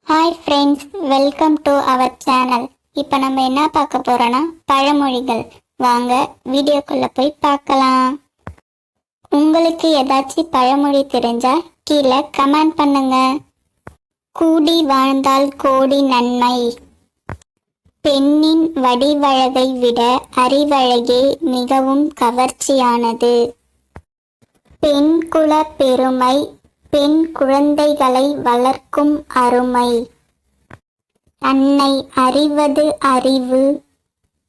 Hi friends, welcome to our channel. இப்போ நம்ம என்ன பார்க்க போகிறோன்னா பழமொழிகள். வாங்க வீடியோக்குள்ளே போய் பார்க்கலாம். உங்களுக்கு ஏதாச்சும் பழமொழி தெரிஞ்சா கீழே கமெண்ட் பண்ணுங்க. கூடி வாழ்ந்தால் கோடி நன்மை. பெண்ணின் வடிவழகை விட அறிவழகே மிகவும் கவர்ச்சியானது. பெண் குல பெருமை, பெண் குழந்தைகளை வளர்க்கும் அருமை. தன்னை அறிவது அறிவு,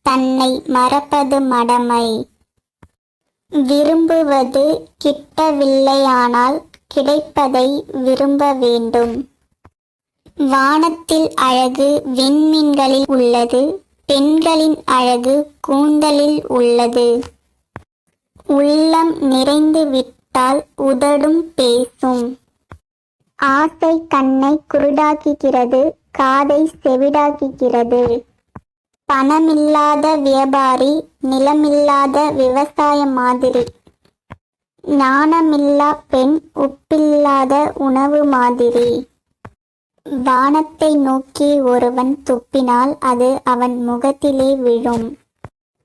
தன்னை மறப்பது மடமை. விரும்புவது கிட்டவில்லையானால் கிடைப்பதை விரும்ப வேண்டும். வானத்தில் அழகு விண்மீன்களில் உள்ளது, பெண்களின் அழகு கூந்தலில் உள்ளது. உள்ளம் நிறைந்து விட்டால் உதடும் பேசும். ஆசை கண்ணை குருடாக்குகிறது, காதை செவிடாக்குகிறது. பணமில்லாத வியாபாரி நிலமில்லாத விவசாய மாதிரி. ஞானமில்லா பெண் உப்பில்லாத உணவு மாதிரி. வானத்தை நோக்கி ஒருவன் துப்பினால் அது அவன் முகத்திலே விழும்.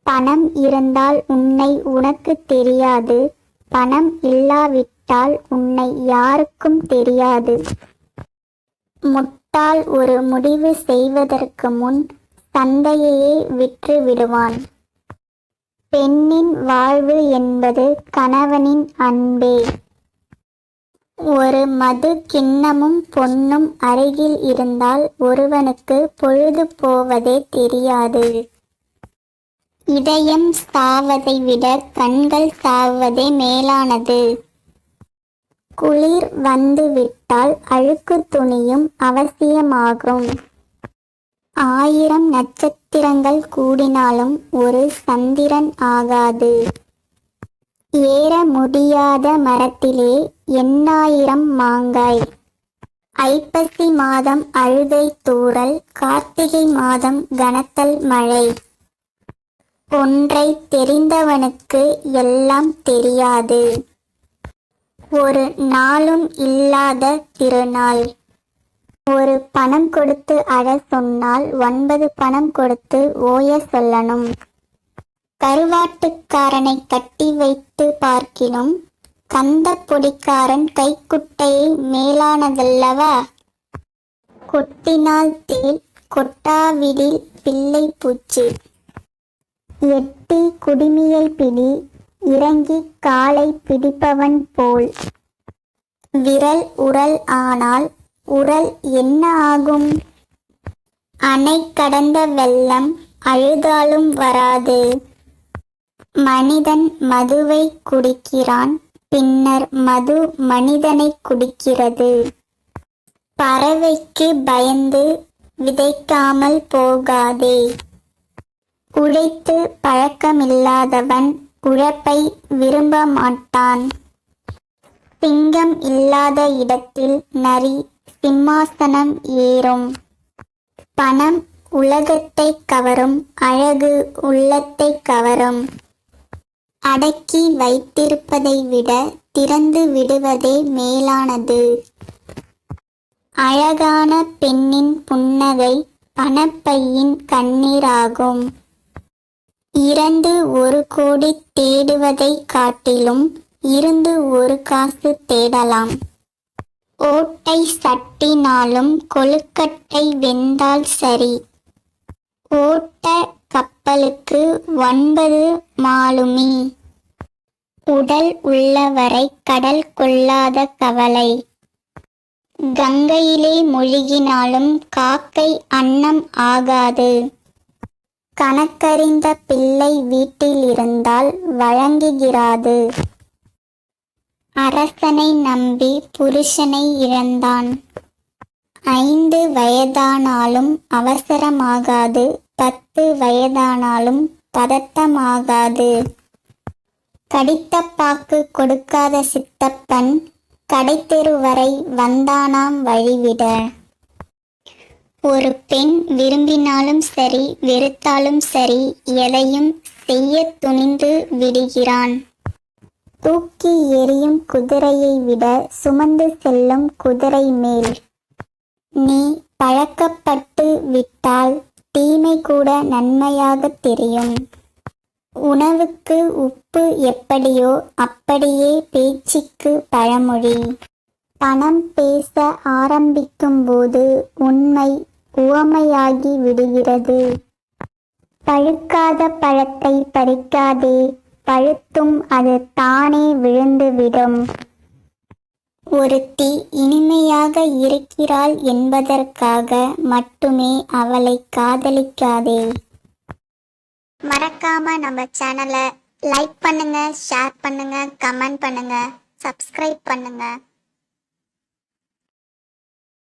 பணம் இருந்தால் உன்னை உனக்கு தெரியாது, பணம் இல்லாவிட்டால் உன்னை யாருக்கும் தெரியாது. முட்டாள் ஒரு முடிவு செய்வதற்கு முன் தந்தையையே விற்று விடுவான். பெண்ணின் வாழ்வு என்பது கணவனின் அன்பே. ஒரு மது கிண்ணமும் பொன்னும் அருகில் இருந்தால் ஒருவனுக்கு பொழுது போவதே தெரியாது. இதயம் சாவதை விட கண்கள் சாவதே மேலானது. குளிர் வந்து விட்டால் அழுக்கு துணியும் அவசியமாகும். 1000 நட்சத்திரங்கள் கூடினாலும் ஒரு சந்திரன் ஆகாது. ஏற முடியாத மரத்திலே 8000 மாங்காய். ஐப்பசி மாதம் அழுதை தூறல், கார்த்திகை மாதம் கனத்தல் மழை. ஒன்றை தெரிந்தவனுக்கு எல்லாம் தெரியாது. ஒரு நாளும் இல்லாத திருநாள். ஒரு பணம் கொடுத்து அழ சொன்னால் 9 பணம் கொடுத்து ஓய சொல்லணும். கருவாட்டுக்காரனை கட்டி வைத்து பார்க்கினும் கந்த பொடிக்காரன் கைக்குட்டையை மேலானதல்லவா. கொட்டினால் தேல், கொட்டாவிடில் பிள்ளை பூச்சி. எட்டி குடுமியை பிடி, இறங்கி காலை பிடிப்பவன் போல். விரல் உரல் ஆனால் உரல் என்ன ஆகும்? அணை கடந்த வெள்ளம் அழுதாலும் வராது. மனிதன் மதுவை குடிக்கிறான், பின்னர் மது மனிதனை குடிக்கிறது. பறவைக்கு பயந்து விதைக்காமல் போகாதே. உழைத்து பழக்கமில்லாதவன் உழைப்பை விரும்ப மாட்டான். சிங்கம் இல்லாத இடத்தில் நரி சிம்மாசனம் ஏறும். பணம் உலகத்தை கவரும், அழகு உள்ளத்தை கவரும். அடக்கி வைத்திருப்பதை விட திறந்து விடுவதே மேலானது. அழகான பெண்ணின் புன்னகை பணப்பையின் கண்ணீராகும். இறந்து 1 கோடி தேடுவதை காட்டிலும் இருந்து 1 காசு தேடலாம். ஓட்டை சட்டினாலும் கொழுக்கட்டை வெந்தால் சரி. ஓட்ட கப்பலுக்கு 9 மாலுமி. உடல் உள்ளவரை கடல் கொள்ளாத கவலை. கங்கையிலே முழுகினாலும் காக்கை அன்னம் ஆகாது. கணக்கறிந்த பிள்ளை வீட்டில் இருந்தால் வழங்குகிறாது. அரசனை நம்பி புருஷனை இழந்தான். 5 வயதானாலும் அவசரமாகாது, 10 வயதானாலும் பதட்டமாகாது. கடித்த பாக்கு கொடுக்காத சித்தப்பன் கடைத்தெரு வரை வந்தானாம் வழிவிட. ஒரு பெண் விரும்பினாலும் சரி வெறுத்தாலும் சரி எதையும் செய்ய துணிந்து விடுகிறான். தூக்கி எறியும் குதிரையை விட சுமந்து செல்லும் குதிரை மேல். நீ பழக்கப்பட்டு விட்டால் தீமை கூட நன்மையாக தெரியும். உணவுக்கு உப்பு எப்படியோ அப்படியே பேச்சுக்கு பழமொழி. பணம் பேச ஆரம்பிக்கும் போது உண்மை உவமையாகி விடுகிறது. பழுக்காத பழத்தை பறிக்காதே, பழுத்தும் அது தானே விழுந்துவிடும். ஒருத்தி இனிமையாக இருக்கிறாள் என்பதற்காக மட்டுமே அவளை காதலிக்காதே. மறக்காம நம்ம சேனலை லைக் பண்ணுங்க, ஷேர் பண்ணுங்க, கமெண்ட் பண்ணுங்க, சப்ஸ்கிரைப் பண்ணுங்க.